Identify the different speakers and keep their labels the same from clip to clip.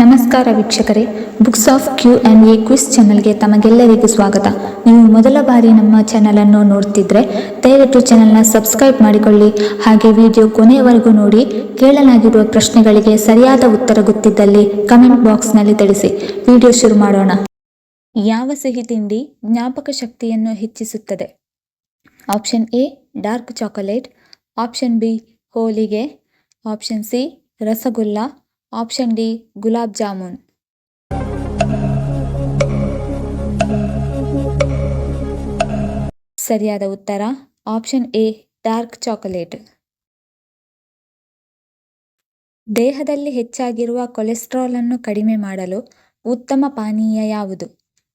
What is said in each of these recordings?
Speaker 1: ನಮಸ್ಕಾರ ವೀಕ್ಷಕರೇ, books of Q and A quiz ಚಾನಲ್ಗೆ ತಮಗೆಲ್ಲರಿಗೂ ಸ್ವಾಗತ. ನೀವು ಮೊದಲ ಬಾರಿ ನಮ್ಮ ಚಾನಲನ್ನು ನೋಡ್ತಿದ್ರೆ ದಯವಿಟ್ಟು ಚಾನಲ್ನ ಸಬ್ಸ್ಕ್ರೈಬ್ ಮಾಡಿಕೊಳ್ಳಿ. ಹಾಗೆ ವಿಡಿಯೋ ಕೊನೆಯವರೆಗೂ ನೋಡಿ. ಕೇಳಲಾಗಿರುವ ಪ್ರಶ್ನೆಗಳಿಗೆ ಸರಿಯಾದ ಉತ್ತರ ಗೊತ್ತಿದ್ದಲ್ಲಿ ಕಮೆಂಟ್ ಬಾಕ್ಸ್ನಲ್ಲಿ ತಿಳಿಸಿ. ವಿಡಿಯೋ ಶುರು ಮಾಡೋಣ. ಯಾವ ಸಿಹಿ ತಿಂಡಿ ಜ್ಞಾಪಕ ಶಕ್ತಿಯನ್ನು ಹೆಚ್ಚಿಸುತ್ತದೆ? Option A dark chocolate, option B ಹೋಳಿಗೆ, option C rasgulla, option D gulab jamun. ಸರಿಯಾದ ಉತ್ತರ ಆಪ್ಷನ್ ಎ ಡಾರ್ಕ್ ಚಾಕೊಲೇಟ್. ದೇಹದಲ್ಲಿ ಹೆಚ್ಚಾಗಿರುವ ಕೊಲೆಸ್ಟ್ರಾಲ್ ಅನ್ನು ಕಡಿಮೆ ಮಾಡಲು ಉತ್ತಮ ಪಾನೀಯ ಯಾವುದು?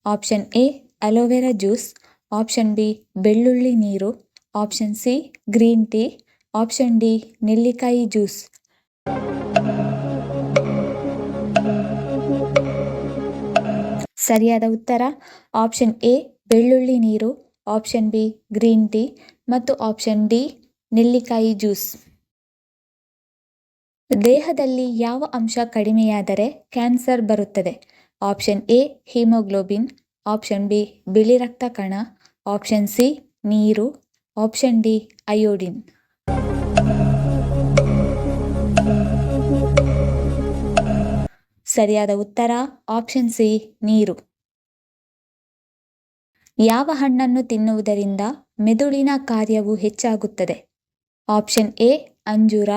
Speaker 1: Option A aloe vera juice, option B ಬೆಳ್ಳುಳ್ಳಿ ನೀರು, option C green tea, option D ನೆಲ್ಲಿಕಾಯಿ ಜ್ಯೂಸ್. ಸರಿಯಾದ ಉತ್ತರ ಆಪ್ಷನ್ ಎ ಬೆಳ್ಳುಳ್ಳಿ ನೀರು, ಆಪ್ಷನ್ ಬಿ ಗ್ರೀನ್ ಟೀ ಮತ್ತು ಆಪ್ಷನ್ ಡಿ ನೆಲ್ಲಿಕಾಯಿ ಜ್ಯೂಸ್. ದೇಹದಲ್ಲಿ ಯಾವ ಅಂಶ ಕಡಿಮೆಯಾದರೆ ಕ್ಯಾನ್ಸರ್ ಬರುತ್ತದೆ? Option A haemoglobin, option B ಬಿಳಿ ರಕ್ತ ಕಣ, ಆಪ್ಷನ್ ಸಿ ನೀರು, ಆಪ್ಷನ್ ಡಿ ಅಯೋಡಿನ್. ಸರಿಯಾದ ಉತ್ತರ ಆಪ್ಷನ್ ಸಿ ನೀರು. ಯಾವ ಹಣ್ಣನ್ನು ತಿನ್ನುವುದರಿಂದ ಮೆದುಳಿನ ಕಾರ್ಯವು ಹೆಚ್ಚಾಗುತ್ತದೆ? ಆಪ್ಷನ್ ಎ ಅಂಜೂರ,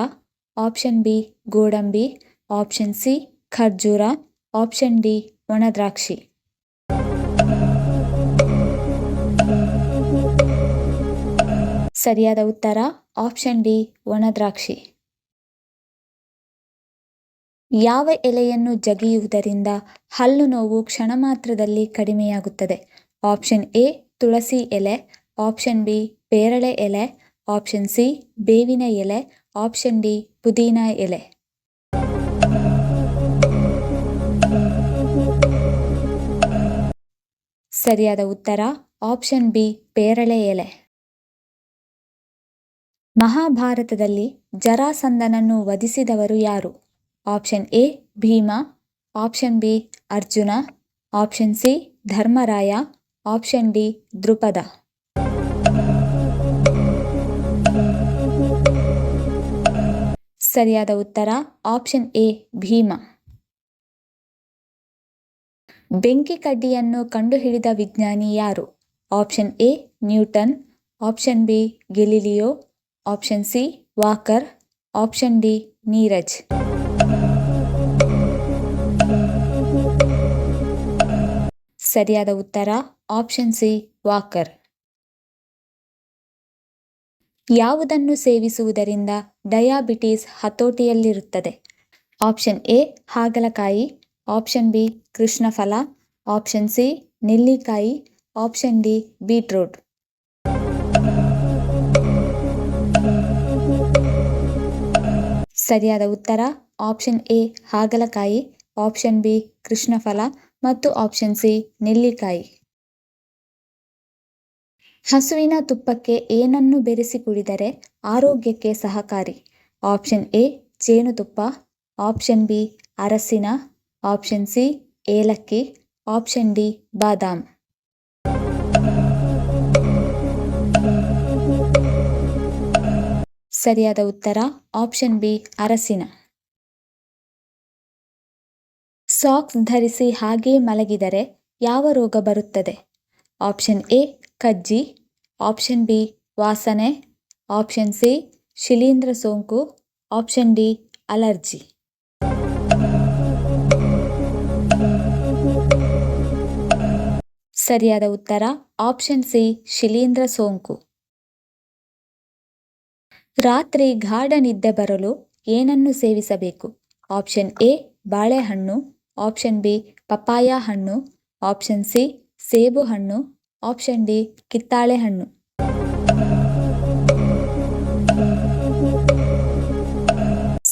Speaker 1: ಆಪ್ಷನ್ ಬಿ ಗೋಡಂಬಿ, ಆಪ್ಷನ್ ಸಿ ಖರ್ಜೂರ, ಆಪ್ಷನ್ ಡಿ ಒಣದ್ರಾಕ್ಷಿ. ಸರಿಯಾದ ಉತ್ತರ ಆಪ್ಷನ್ ಡಿ ಒಣದ್ರಾಕ್ಷಿ. ಯಾವ ಎಲೆಯನ್ನು ಜಗಿಯುವುದರಿಂದ ಹಲ್ಲು ನೋವು ಕ್ಷಣ ಮಾತ್ರದಲ್ಲಿ ಕಡಿಮೆಯಾಗುತ್ತದೆ? ಆಪ್ಷನ್ ಎ ತುಳಸಿ ಎಲೆ, ಆಪ್ಷನ್ ಬಿ ಪೇರಳೆ ಎಲೆ, ಆಪ್ಷನ್ ಸಿ ಬೇವಿನ ಎಲೆ, ಆಪ್ಷನ್ ಡಿ ಪುದೀನ ಎಲೆ. ಸರಿಯಾದ ಉತ್ತರ ಆಪ್ಷನ್ ಬಿ ಪೇರಳೆ ಎಲೆ. ಮಹಾಭಾರತದಲ್ಲಿ ಜರಾಸಂಧನನ್ನು ವಧಿಸಿದವರು ಯಾರು? Option A Bhima, option B Arjuna, option C Dharmaraya, option D Drupada. ಸರಿಯಾದ ಉತ್ತರ ಆಪ್ಷನ್ ಎ ಭೀಮ. ಬೆಂಕಿ ಕಡ್ಡಿಯನ್ನು ಕಂಡುಹಿಡಿದ ವಿಜ್ಞಾನಿ ಯಾರು? Option A Newton, option B Galileo, option C walker, option D Neeraj. ಸರಿಯಾದ ಉತ್ತರ ಆಪ್ಷನ್ ಸಿ ವಾಕರ್. ಯಾವುದನ್ನು ಸೇವಿಸುವುದರಿಂದ ಡಯಾಬಿಟಿಸ್ ಹತೋಟಿಯಲ್ಲಿರುತ್ತದೆ? ಆಪ್ಷನ್ ಎ ಹಾಗಲಕಾಯಿ, ಆಪ್ಷನ್ ಬಿ ಕೃಷ್ಣಫಲ, ಆಪ್ಷನ್ ಸಿ ನೆಲ್ಲಿಕಾಯಿ, ಆಪ್ಷನ್ ಡಿ ಬೀಟ್ರೂಟ್. ಸರಿಯಾದ ಉತ್ತರ ಆಪ್ಷನ್ ಎ ಹಾಗಲಕಾಯಿ, ಆಪ್ಷನ್ ಬಿ ಕೃಷ್ಣಫಲ ಮತ್ತು ಆಪ್ಷನ್ ಸಿ ನೆಲ್ಲಿಕಾಯಿ. ಹಸುವಿನ ತುಪ್ಪಕ್ಕೆ ಏನನ್ನು ಬೆರೆಸಿ ಕುಡಿದರೆ ಆರೋಗ್ಯಕ್ಕೆ ಸಹಕಾರಿ? ಆಪ್ಷನ್ ಎ ಜೇನುತುಪ್ಪ, ಆಪ್ಷನ್ ಬಿ ಅರಸಿನ, ಆಪ್ಷನ್ ಸಿ ಏಲಕ್ಕಿ, ಆಪ್ಷನ್ ಡಿ ಬಾದಾಮ್. ಸರಿಯಾದ ಉತ್ತರ ಆಪ್ಷನ್ ಬಿ ಅರಸಿನ. ಸಾಕ್ಸ್ ಧರಿಸಿ ಹಾಗೇ ಮಲಗಿದರೆ ಯಾವ ರೋಗ ಬರುತ್ತದೆ? ಆಪ್ಷನ್ ಎ ಕಜ್ಜಿ, ಆಪ್ಷನ್ ಬಿ ವಾಸನೆ, ಆಪ್ಷನ್ ಸಿ ಶಿಲೀಂಧ್ರ ಸೋಂಕು, ಆಪ್ಷನ್ ಡಿ ಅಲರ್ಜಿ. ಸರಿಯಾದ ಉತ್ತರ ಆಪ್ಷನ್ ಸಿ ಶಿಲೀಂಧ್ರ ಸೋಂಕು. ರಾತ್ರಿ ಗಾಢ ನಿದ್ದೆ ಬರಲು ಏನನ್ನು ಸೇವಿಸಬೇಕು? ಆಪ್ಷನ್ ಎ ಬಾಳೆಹಣ್ಣು, ಆಪ್ಷನ್ ಬಿ ಪಪಾಯ ಹಣ್ಣು, ಆಪ್ಷನ್ ಸಿ ಸೇಬು ಹಣ್ಣು, ಆಪ್ಷನ್ ಡಿ ಕಿತ್ತಾಳೆ ಹಣ್ಣು.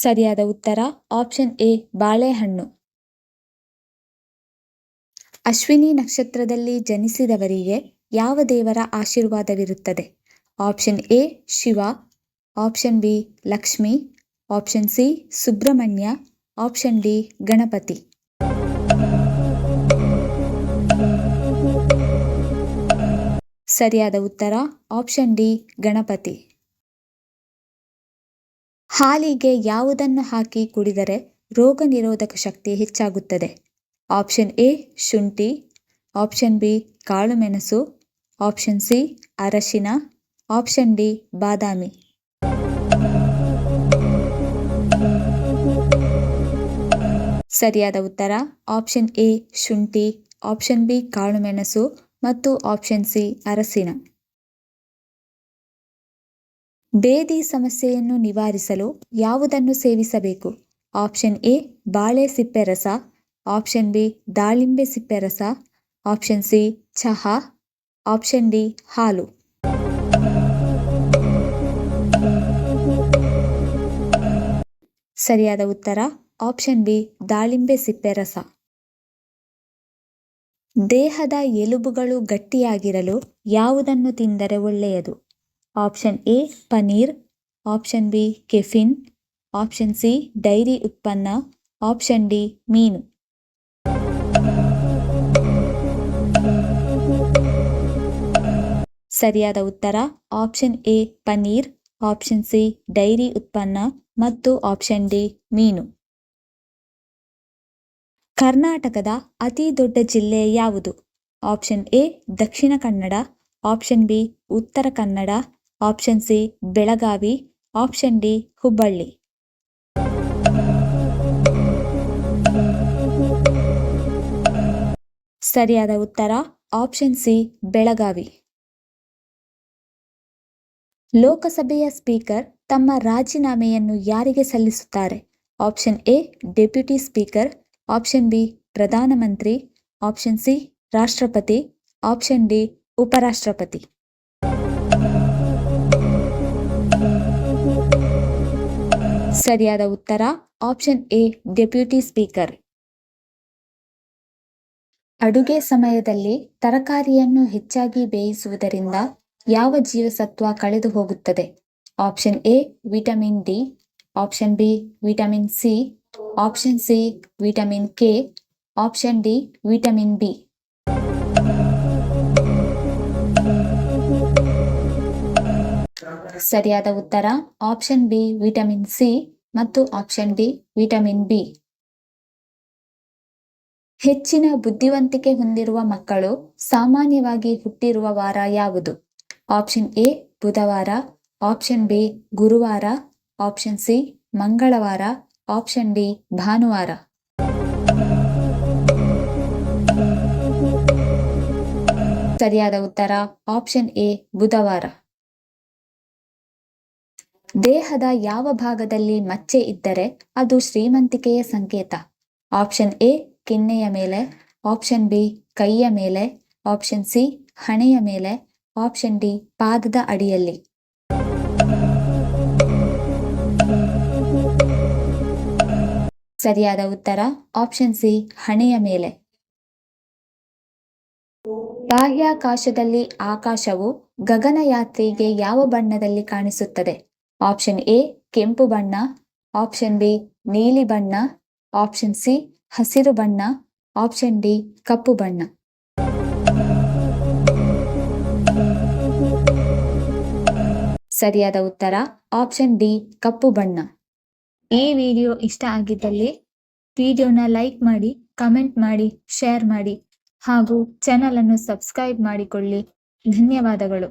Speaker 1: ಸರಿಯಾದ ಉತ್ತರ ಆಪ್ಷನ್ ಎ ಬಾಳೆಹಣ್ಣು. ಅಶ್ವಿನಿ ನಕ್ಷತ್ರದಲ್ಲಿ ಜನಿಸಿದವರಿಗೆ ಯಾವ ದೇವರ ಆಶೀರ್ವಾದವಿರುತ್ತದೆ? Option A Shiva, option B Lakshmi, option C Subrahmanya, option D Ganapati. ಸರಿಯಾದ ಉತ್ತರ ಆಪ್ಷನ್ ಡಿ ಗಣಪತಿ. ಹಾಲಿಗೆ ಯಾವುದನ್ನು ಹಾಕಿ ಕುಡಿದರೆ ರೋಗ ನಿರೋಧಕ ಶಕ್ತಿ ಹೆಚ್ಚಾಗುತ್ತದೆ? ಆಪ್ಷನ್ ಎ ಶುಂಠಿ, ಆಪ್ಷನ್ ಬಿ ಕಾಳುಮೆಣಸು, ಆಪ್ಷನ್ ಸಿ ಅರಶಿನ, ಆಪ್ಷನ್ ಡಿ ಬಾದಾಮಿ. ಸರಿಯಾದ ಉತ್ತರ ಆಪ್ಷನ್ ಎ ಶುಂಠಿ, ಆಪ್ಷನ್ ಬಿ ಕಾಳುಮೆಣಸು ಮತ್ತು ಆಪ್ಷನ್ ಸಿ ಅರಸಿನ. ಬೇದಿ ಸಮಸ್ಯೆಯನ್ನು ನಿವಾರಿಸಲು ಯಾವುದನ್ನು ಸೇವಿಸಬೇಕು? ಆಪ್ಷನ್ ಎ ಬಾಳೆ ಸಿಪ್ಪೆ ರಸ, ಆಪ್ಷನ್ ಬಿ ದಾಳಿಂಬೆ ಸಿಪ್ಪೆ ರಸ, ಆಪ್ಷನ್ ಸಿ ಚಹಾ, ಆಪ್ಷನ್ ಡಿ ಹಾಲು. ಸರಿಯಾದ ಉತ್ತರ ಆಪ್ಷನ್ ಬಿ ದಾಳಿಂಬೆ ಸಿಪ್ಪೆ ರಸ. ದೇಹದ ಎಲುಬುಗಳು ಗಟ್ಟಿಯಾಗಿರಲು ಯಾವುದನ್ನು ತಿಂದರೆ ಒಳ್ಳೆಯದು? Option A paneer, option B caffeine, option C dairy ಉತ್ಪನ್ನ, ಆಪ್ಷನ್ ಡಿ ಮೀನು. ಸರಿಯಾದ ಉತ್ತರ option A paneer, option C dairy ಉತ್ಪನ್ನ ಮತ್ತು ಆಪ್ಷನ್ ಡಿ ಮೀನು. ಕರ್ನಾಟಕದ ಅತಿ ದೊಡ್ಡ ಜಿಲ್ಲೆ ಯಾವುದು? Option A Dakshina Kannada, option B Uttara Kannada, option C Belagavi, option D Hubballi. ಸರಿಯಾದ ಉತ್ತರ ಆಪ್ಷನ್ ಸಿ ಬೆಳಗಾವಿ. ಲೋಕಸಭೆಯ ಸ್ಪೀಕರ್ ತಮ್ಮ ರಾಜೀನಾಮೆಯನ್ನು ಯಾರಿಗೆ ಸಲ್ಲಿಸುತ್ತಾರೆ? Option A deputy speaker, option B ಪ್ರಧಾನಮಂತ್ರಿ, ಆಪ್ಷನ್ ಸಿ ರಾಷ್ಟ್ರಪತಿ, ಆಪ್ಷನ್ ಡಿ ಉಪರಾಷ್ಟ್ರಪತಿ. ಸರಿಯಾದ ಉತ್ತರ ಆಪ್ಷನ್ ಎ ಡೆಪ್ಯೂಟಿ ಸ್ಪೀಕರ್. ಅಡುಗೆ ಸಮಯದಲ್ಲಿ ತರಕಾರಿಯನ್ನು ಹೆಚ್ಚಾಗಿ ಬೇಯಿಸುವುದರಿಂದ ಯಾವ ಜೀವಸತ್ವ ಕಳೆದು ಹೋಗುತ್ತದೆ? Option A vitamin D, option B vitamin C, option C vitamin K, option D vitamin B. ಸರಿಯಾದ ಉತ್ತರ ಆಪ್ಷನ್ ಬಿ ವಿಟಮಿನ್ ಸಿ ಮತ್ತು ಆಪ್ಷನ್ ಡಿ ವಿಟಮಿನ್ ಬಿ. ಹೆಚ್ಚಿನ ಬುದ್ಧಿವಂತಿಕೆ ಹೊಂದಿರುವ ಮಕ್ಕಳು ಸಾಮಾನ್ಯವಾಗಿ ಹುಟ್ಟಿರುವ ವಾರ ಯಾವುದು? ಆಪ್ಷನ್ ಎ ಬುಧವಾರ, ಆಪ್ಷನ್ ಬಿ ಗುರುವಾರ, ಆಪ್ಷನ್ ಸಿ ಮಂಗಳವಾರ, ಆಪ್ಷನ್ ಡಿ ಭಾನುವಾರ. ಸರಿಯಾದ ಉತ್ತರ ಆಪ್ಷನ್ ಎ ಬುಧವಾರ. ದೇಹದ ಯಾವ ಭಾಗದಲ್ಲಿ ಮಚ್ಚೆ ಇದ್ದರೆ ಅದು ಶ್ರೀಮಂತಿಕೆಯ ಸಂಕೇತ? ಆಪ್ಷನ್ ಎ ಕೆನ್ನೆಯ ಮೇಲೆ, ಆಪ್ಷನ್ ಬಿ ಕೈಯ ಮೇಲೆ, ಆಪ್ಷನ್ ಸಿ ಹಣೆಯ ಮೇಲೆ, ಆಪ್ಷನ್ ಡಿ ಪಾದದ ಅಡಿಯಲ್ಲಿ. ಸರಿಯಾದ ಉತ್ತರ ಆಪ್ಷನ್ ಸಿ ಹಣೆಯ ಮೇಲೆ. ಬಾಹ್ಯಾಕಾಶದಲ್ಲಿ ಆಕಾಶವು ಗಗನಯಾತ್ರಿಗೆ ಯಾವ ಬಣ್ಣದಲ್ಲಿ ಕಾಣಿಸುತ್ತದೆ? ಆಪ್ಷನ್ ಎ ಕೆಂಪು ಬಣ್ಣ, ಆಪ್ಷನ್ ಬಿ ನೀಲಿ ಬಣ್ಣ, ಆಪ್ಷನ್ ಸಿ ಹಸಿರು ಬಣ್ಣ, ಆಪ್ಷನ್ ಡಿ ಕಪ್ಪು ಬಣ್ಣ. ಸರಿಯಾದ ಉತ್ತರ ಆಪ್ಷನ್ ಡಿ ಕಪ್ಪು ಬಣ್ಣ. ಈ ವಿಡಿಯೋ ಇಷ್ಟ ಆಗಿದ್ದಲ್ಲಿ ವಿಡಿಯೋನ ಲೈಕ್ ಮಾಡಿ, ಕಮೆಂಟ್ ಮಾಡಿ, ಶೇರ್ ಮಾಡಿ ಹಾಗೂ ಚಾನಲ್ ಅನ್ನು ಸಬ್ಸ್ಕ್ರೈಬ್ ಮಾಡಿಕೊಳ್ಳಿ. ಧನ್ಯವಾದಗಳು.